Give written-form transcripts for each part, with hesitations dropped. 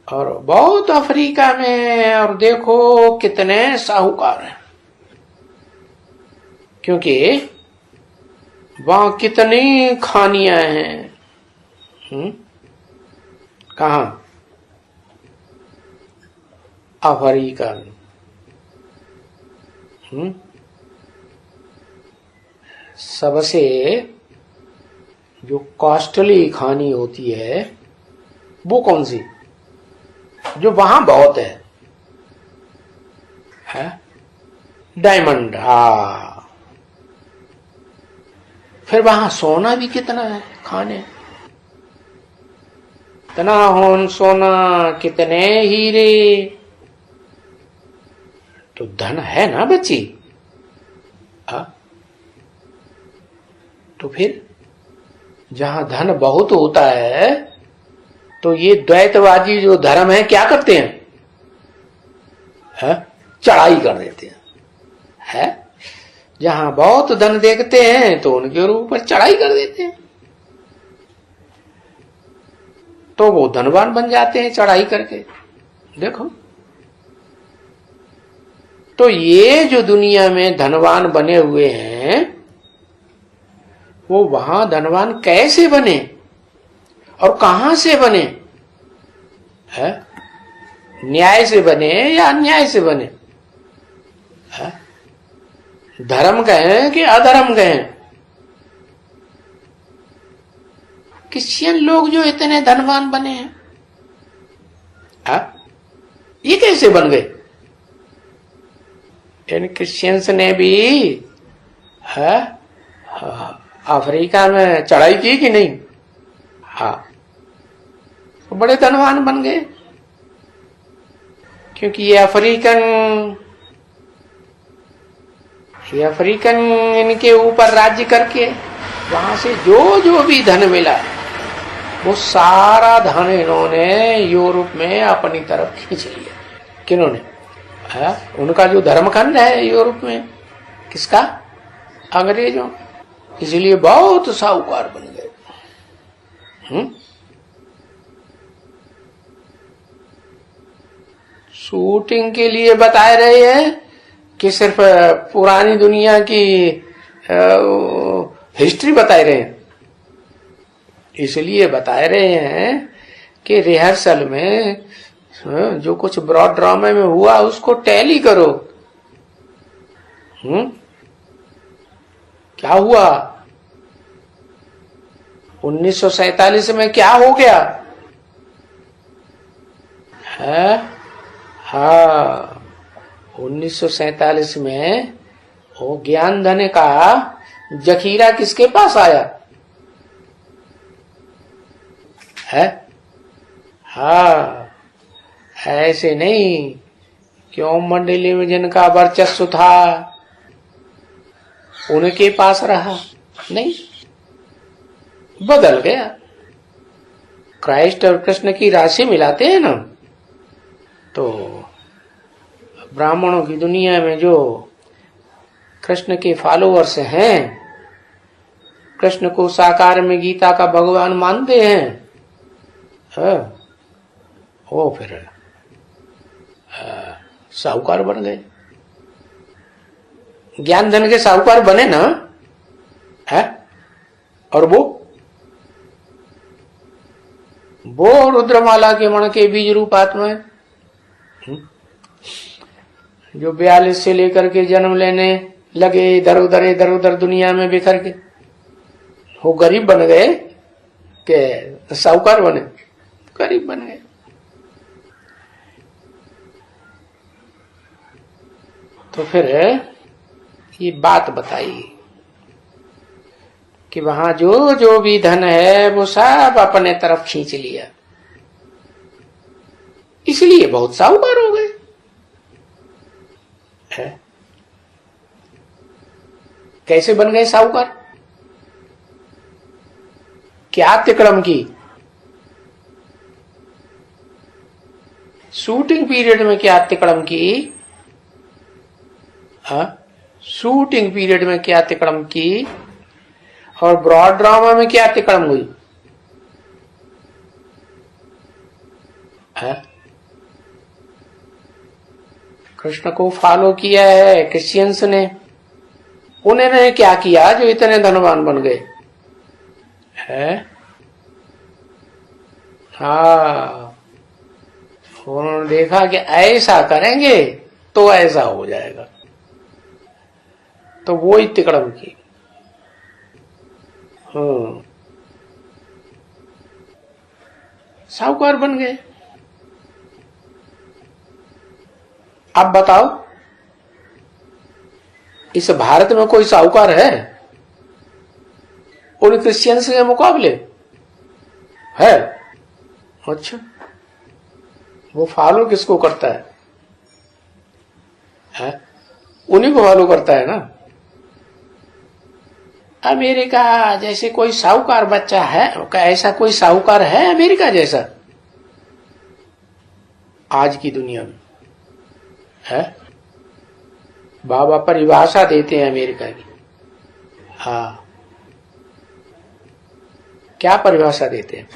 और बहुत अफ्रीका में, और देखो कितने साहूकार हैं, क्योंकि वहां कितनी खानियां हैं। कहा? अफ्रीका में। सबसे जो कॉस्टली खानी होती है वो कौन सी, जो वहां बहुत है? डायमंड। हाँ, फिर वहां सोना भी कितना है खाने, इतना सोना, कितने हीरे। तो धन है ना बच्ची। तो फिर जहां धन बहुत होता है तो ये द्वैतवादी जो धर्म है क्या करते हैं? चढ़ाई कर देते हैं। जहां बहुत धन देखते हैं तो उनके ऊपर चढ़ाई कर देते हैं, तो वो धनवान बन जाते हैं चढ़ाई करके। देखो, तो ये जो दुनिया में धनवान बने हुए हैं वो वहां धनवान कैसे बने और कहां से बने? न्याय से बने या अन्याय से बने? धर्म कहें कि अधर्म कहें? क्रिश्चियन लोग जो इतने धनवान बने हैं, ये कैसे बन गए? इन क्रिश्चियंस ने भी अफ्रीका में चढ़ाई की कि नहीं? तो बड़े धनवान बन गए, क्योंकि ये अफ्रीकन इनके ऊपर राज्य करके वहां से जो जो भी धन मिला वो सारा धन इन्होंने यूरोप में अपनी तरफ खींच लिया। किन्होंने? उनका जो धर्मखंड है यूरोप में, किसका? अंग्रेजों। इसलिए बहुत साहूकार बन गए। शूटिंग के लिए बता रहे हैं कि सिर्फ पुरानी दुनिया की हिस्ट्री बता रहे हैं? इसलिए बता रहे हैं कि रिहर्सल में जो कुछ ब्रॉड ड्रामा में हुआ उसको टैली करो। क्या हुआ 1947 में, क्या हो गया है? 1947 में वो ज्ञान धन का जखीरा किसके पास आया है? ऐसे नहीं क्यों मंडली में जिनका वर्चस्व था उनके पास रहा, नहीं, बदल गया। क्राइस्ट और कृष्ण की राशि मिलाते हैं ना, तो ब्राह्मणों की दुनिया में जो कृष्ण के फॉलोअर्स हैं, कृष्ण को साकार में गीता का भगवान मानते हैं, वो फिर साहूकार बन गए। ज्ञान धन के साहूकार बने ना है। और वो रुद्रमाला के मण के बीज रूप आत्मा है, जो 42 से लेकर के जन्म लेने लगे इधर उधर दुनिया में बिखर के, वो गरीब बन गए कि साहूकार बने? गरीब बन गए। तो फिर ये बात बताई कि वहां जो जो भी धन है वो सब अपने तरफ खींच लिया, इसलिए बहुत साहूकार हो गए। कैसे बन गए साहूकार? क्या तिकड़म की? शूटिंग पीरियड में क्या तिकड़म की? शूटिंग पीरियड में क्या तिकड़म की? और ब्रॉड ड्रामा में क्या तिकड़म हुई? कृष्ण को फॉलो किया है क्रिश्चियंस ने। उन्होंने क्या किया जो इतने धनवान बन गए है? हाँ, उन्होंने देखा कि ऐसा करेंगे तो ऐसा हो जाएगा, तो वो ही तिकड़म की। साहूकार बन गए। अब बताओ, इस भारत में कोई साहूकार है उन क्रिश्चियंस के मुकाबले? है? अच्छा, वो फॉलो किसको करता है? उन्हीं को फॉलो करता है ना। अमेरिका जैसे कोई साहूकार बच्चा है, ऐसा कोई साहूकार है अमेरिका जैसा आज की दुनिया में? है? बाबा परिभाषा देते हैं अमेरिका की। हाँ, क्या परिभाषा देते हैं?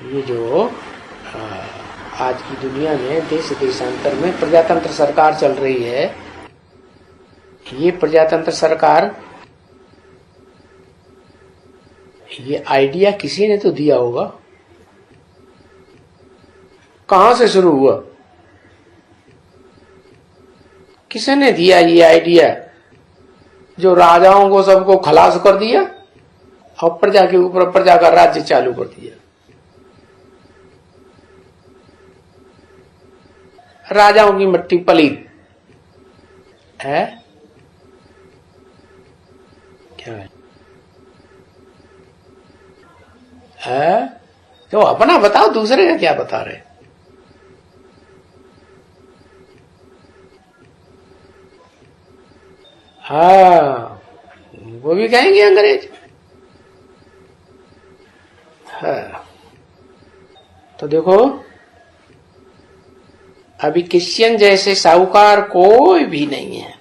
ये जो आज की दुनिया में देश देशांतर में प्रजातंत्र सरकार चल रही है, ये प्रजातंत्र सरकार, ये आइडिया किसी ने तो दिया होगा। कहां से शुरू हुआ? किसने दिया ये आइडिया जो राजाओं को सबको खलास कर दिया और प्रजा के ऊपर प्रजा का राज्य चालू कर दिया? राजाओं की मट्टी पलीत है। क्या है? तो अपना बताओ, दूसरे का क्या बता रहे? हाँ, वो भी कहेंगे अंग्रेज। हाँ, तो देखो, अभी क्रिश्चियन जैसे साहूकार कोई भी नहीं है।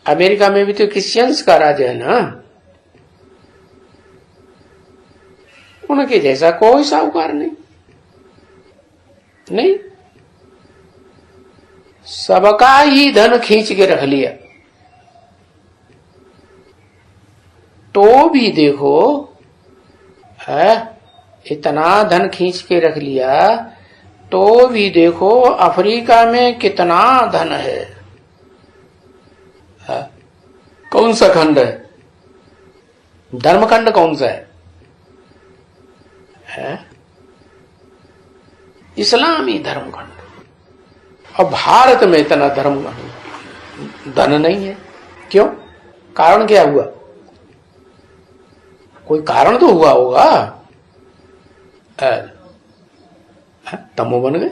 अमेरिका में भी तो क्रिश्चियंस का राज है ना, उनके जैसा कोई साहूकार नहीं। नहीं, सबका ही धन खींच के रख लिया। तो भी देखो, है, इतना धन खींच के रख लिया, तो भी देखो अफ्रीका में कितना धन है। कौन सा खंड है? धर्मखंड कौन सा है? इस्लामी धर्मखंड। और भारत में इतना धन नहीं है। क्यों? कारण क्या हुआ? कोई कारण तो हुआ होगा। तमो बन गए।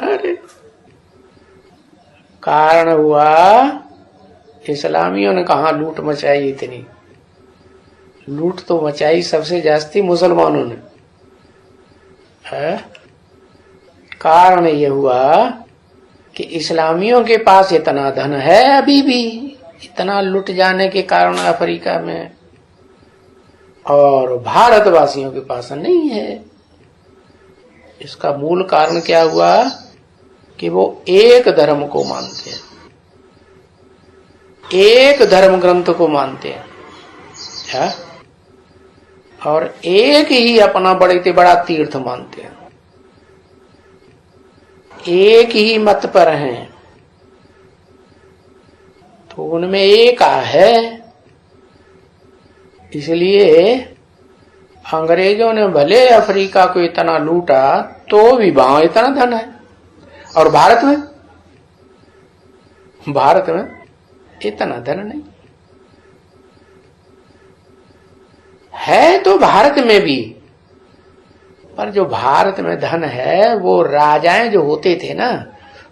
अरे, कारण हुआ इस्लामियों ने कहां लूट मचाई। इतनी लूट तो मचाई सबसे जास्ती मुसलमानों ने। है? कारण ये हुआ कि इस्लामियों के पास इतना धन है अभी भी, इतना लुट जाने के कारण अफ्रीका में, और भारतवासियों के पास नहीं है। इसका मूल कारण क्या हुआ कि वो एक धर्म को मानते हैं, एक धर्म ग्रंथ को मानते हैं, है? और एक ही अपना बड़े से बड़ा तीर्थ मानते हैं, एक ही मत पर हैं। तो उनमें एक है। इसलिए अंग्रेजों ने भले अफ्रीका को इतना लूटा, तो भी वहां इतना धन है। और भारत में इतना धन नहीं है। तो भारत में भी, पर जो भारत में धन है वो राजाएं जो होते थे ना,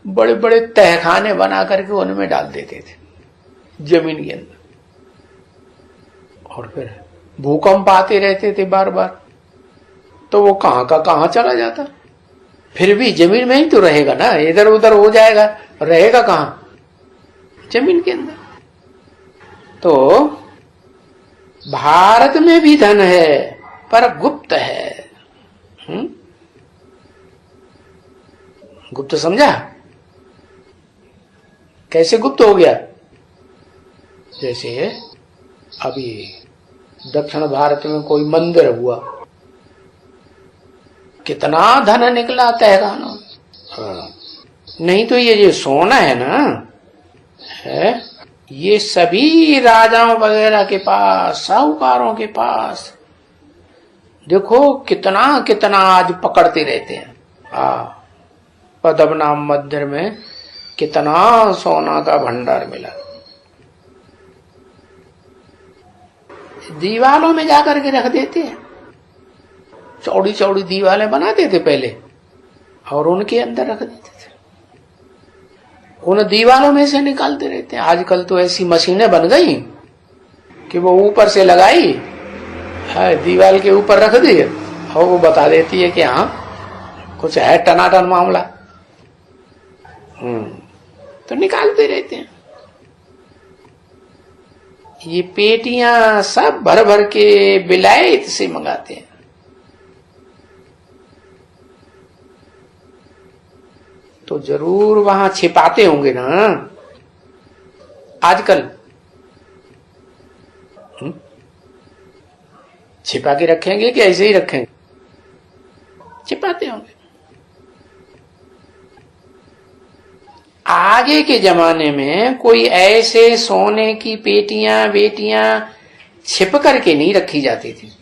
बड़े बड़े तहखाने बना करके उनमें डाल देते थे जमीन के अंदर, और फिर भूकंप आते रहते थे बार बार, तो वो कहां का कहां चला जाता। फिर भी जमीन में ही तो रहेगा ना, इधर उधर हो जाएगा, रहेगा कहां? जमीन के अंदर। तो भारत में भी धन है पर गुप्त है। गुप्त समझा? कैसे गुप्त हो गया? जैसे अभी दक्षिण भारत में कोई मंदिर हुआ, कितना धन निकला तहखानों। नहीं तो ये जो सोना है ना, है ये सभी राजाओं वगैरह के पास, साहूकारों के पास देखो कितना कितना आज पकड़ते रहते हैं। पद्मनाभ मंदिर में कितना सोना का भंडार मिला। दीवालों में जाकर के रख देते हैं, चौड़ी चौड़ी दीवालें बनाते थे पहले और उनके अंदर रख देते थे, उन दीवालों में से निकालते रहते हैं। आजकल तो ऐसी मशीनें बन गई कि वो ऊपर से लगाई, दीवाल के ऊपर रख दी और वो बता देती है कि हाँ कुछ है टनाटन मामला। तो निकालते रहते हैं। ये पेटियां सब भर भर के विलायत से मंगाते हैं। तो जरूर वहां छिपाते होंगे ना आजकल। छिपा के रखेंगे कि ऐसे ही रखेंगे? छिपाते होंगे। आगे के जमाने में कोई ऐसे सोने की पेटियां बेटियां छिप करके नहीं रखी जाती थी,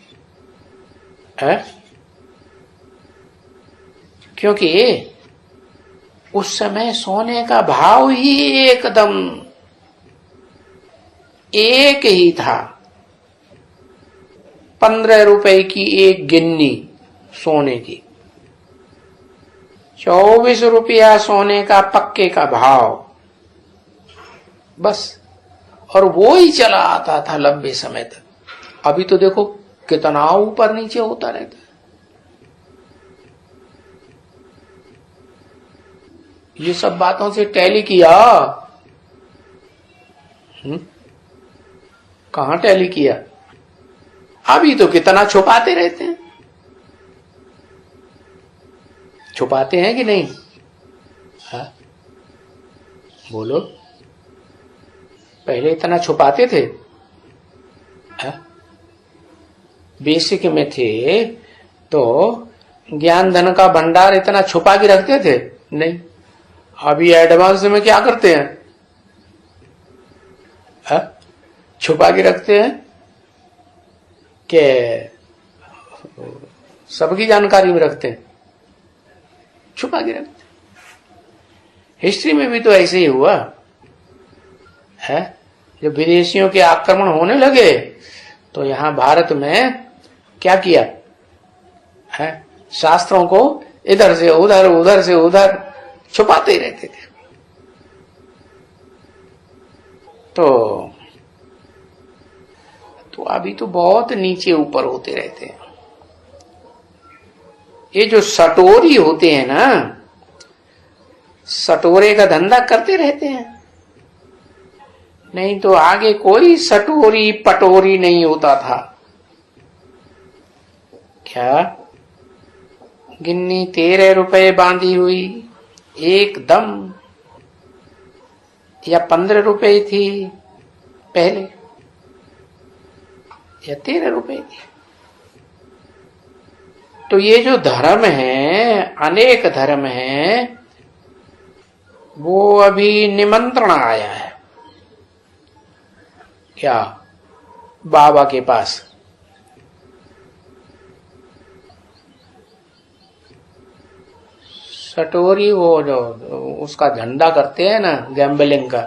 क्योंकि उस समय सोने का भाव ही एकदम एक ही था। 15 रुपए की एक गिन्नी सोने की, 24 रुपया सोने का पक्के का भाव, बस। और वो ही चला आता था लंबे समय तक। अभी तो देखो कितना ऊपर नीचे होता रहता है। ये सब बातों से टैली किया? कहां टैली किया? अभी तो कितना छुपाते रहते हैं। छुपाते हैं कि नहीं? बोलो, पहले इतना छुपाते थे? बेसिक में थे तो ज्ञान धन का भंडार इतना छुपा के रखते थे? नहीं। अभी एडवांस में क्या करते हैं? छुपा के रखते हैं कि सबकी जानकारी में रखते हैं? छुपा के रखते। हिस्ट्री में भी तो ऐसे ही हुआ है। जब विदेशियों के आक्रमण होने लगे तो यहां भारत में क्या किया है? शास्त्रों को इधर से उधर, उधर से उधर छुपाते ही रहते थे। तो अभी तो बहुत नीचे ऊपर होते रहते हैं। ये जो सटोरी होते हैं ना, सटोरे का धंधा करते रहते हैं। नहीं तो आगे कोई सटोरी पटोरी नहीं होता था। क्या गिन्नी 13 रुपए बांधी हुई एकदम, या 15 रुपए थी पहले, या 13 रुपए थी। तो ये जो धर्म है, अनेक धर्म है, वो अभी निमंत्रण आया है क्या बाबा के पास। सटोरी वो जो उसका धंधा करते हैं ना, गैम्बलिंग का,